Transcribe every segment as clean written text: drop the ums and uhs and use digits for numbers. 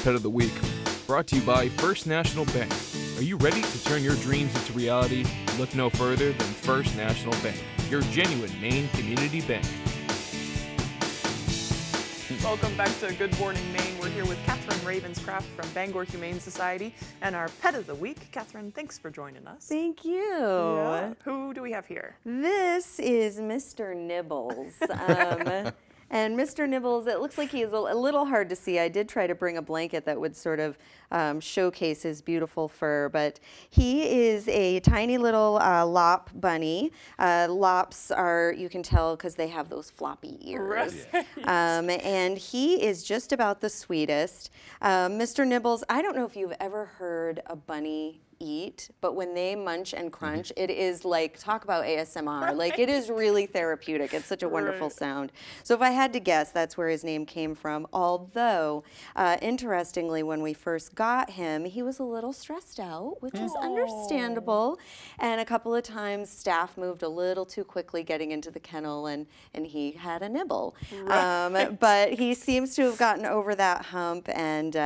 Pet of the Week, brought to you by First National Bank. Are you ready to turn your dreams into reality? Look no further than First National Bank, your genuine Maine community bank. Welcome back to Good Morning Maine. We're here with Catherine Ravenscraft from Bangor Humane Society and our Pet of the Week. Catherine, thanks for joining us. Thank you. Yeah. Who do we have here? This is Mr. Nibbles. And Mr. Nibbles, it looks like he's a little hard to see. I did try to bring a blanket that would sort of showcase his beautiful fur, but he is a tiny little lop bunny. Lops are, you can tell because they have those floppy ears. Right. And he is just about the sweetest. Mr. Nibbles, I don't know if you've ever heard a bunny eat, but when they munch and crunch, it is like, talk about ASMR. Right. Like, it is really therapeutic. It's such a wonderful sound. So if I had to guess, that's where his name came from. Although, interestingly, when we first got him, he was a little stressed out, which is understandable. And a couple of times, staff moved a little too quickly getting into the kennel, and he had a nibble. Right. But he seems to have gotten over that hump, and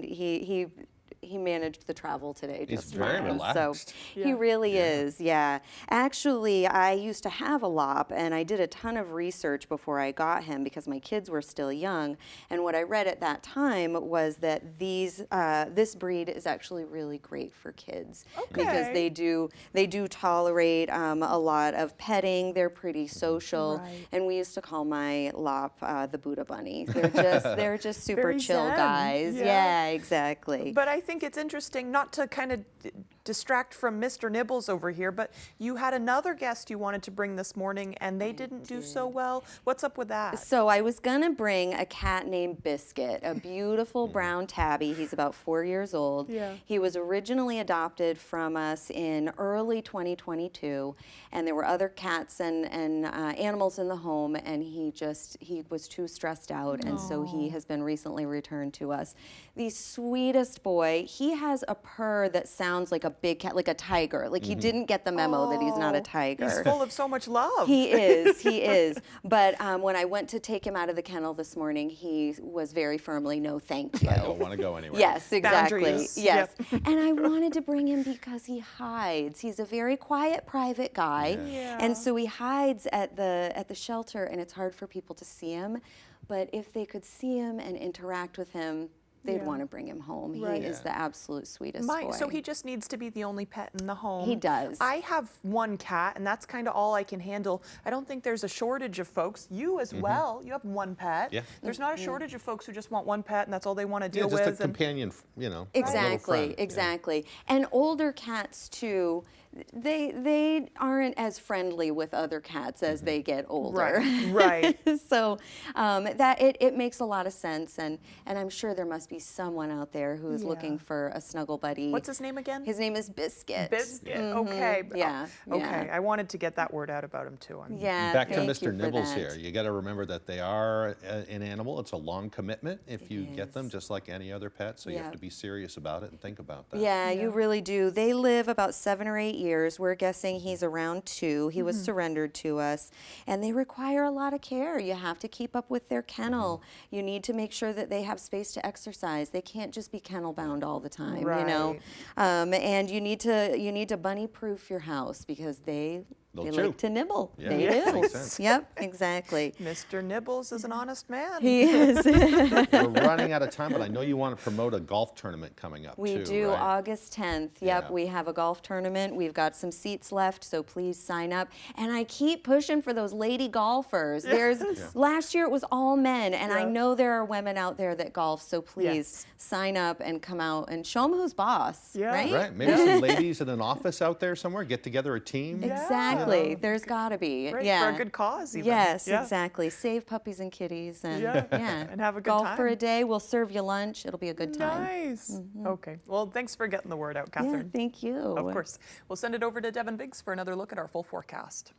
he managed the travel today just He's very fine. relaxed. So he really Yeah. is, yeah. Actually, I used to have a lop, and I did a ton of research before I got him because my kids were still young. And what I read at that time was that this breed is actually really great for kids because they do tolerate a lot of petting. They're pretty social, and we used to call my lop the Buddha bunny. They're just super Very chill zen. guys. Yeah, exactly. But I think it's interesting, not to kind of distract from Mr. Nibbles over here, but you had another guest you wanted to bring this morning and they didn't do so well. What's up with that? So I was gonna bring a cat named Biscuit, a beautiful brown tabby. He's about 4 years old. Yeah. He was originally adopted from us in early 2022, and there were other cats and animals in the home, and he was too stressed out, and so he has been recently returned to us. The sweetest boy. He has a purr that sounds like a big cat, like a tiger. Like he didn't get the memo that he's not a tiger. He's full of so much love. He is. But when I went to take him out of the kennel this morning, he was very firmly, no thank you. I don't want to go anywhere. Yes, exactly. Boundaries. Yes. Yep. And I wanted to bring him because he hides. He's a very quiet, private guy. Yeah. And so he hides at the shelter, and it's hard for people to see him. But if they could see him and interact with him, they'd want to bring him home. Right. He is the absolute sweetest boy. So he just needs to be the only pet in the home. He does. I have one cat, and that's kind of all I can handle. I don't think there's a shortage of folks. You as well. You have one pet. Yeah. There's not a shortage of folks who just want one pet, and that's all they want to deal just with. a companion, little Exactly, friend. exactly. And older cats too, they aren't as friendly with other cats as they get older. Right. So that it makes a lot of sense, and I'm sure there must be someone out there who's looking for a snuggle buddy. What's his name again? His name is Biscuit. Biscuit. Okay. Yeah. Okay. Yeah. I wanted to get that word out about him too. Yeah. Back to thank Mr. you for Nibbles that. here. You got to remember that they are an animal. It's a long commitment if you get them, is. just like any other pet. So you have Yep. to be serious about it and think about that. Yeah, you really do. They live about 7 or 8 years. We're guessing he's around 2. He was surrendered to us, and they require a lot of care. You have to keep up with their kennel. You need to make sure that they have space to exercise. They can't just be kennel bound all the time, you know. And you need to bunny proof your house because they chew. like to nibble. Yeah. They Yeah. do. Makes sense. Yep, exactly. Mr. Nibbles is an honest man. He is. We're running out of time, but I know you want to promote a golf tournament coming up We too, do, right? August 10th. Yep, Yeah. we have a golf tournament. We've got some seats left, so please sign up. And I keep pushing for those lady golfers. Last year it was all men, and I know there are women out there that golf, so please sign up and come out and show them who's boss, right? Right. Maybe some ladies in an office out there somewhere get together a team. Exactly. There's got to be. Great, yeah. for a good cause even. Yes, Yeah. exactly. Save puppies and kitties and And have a good golf time. for a day. We'll serve you lunch. It'll be a good time. Nice. Okay. Well, thanks for getting the word out, Yeah, Catherine. thank you. Of course. We'll send it over to Devin Biggs for another look at our full forecast.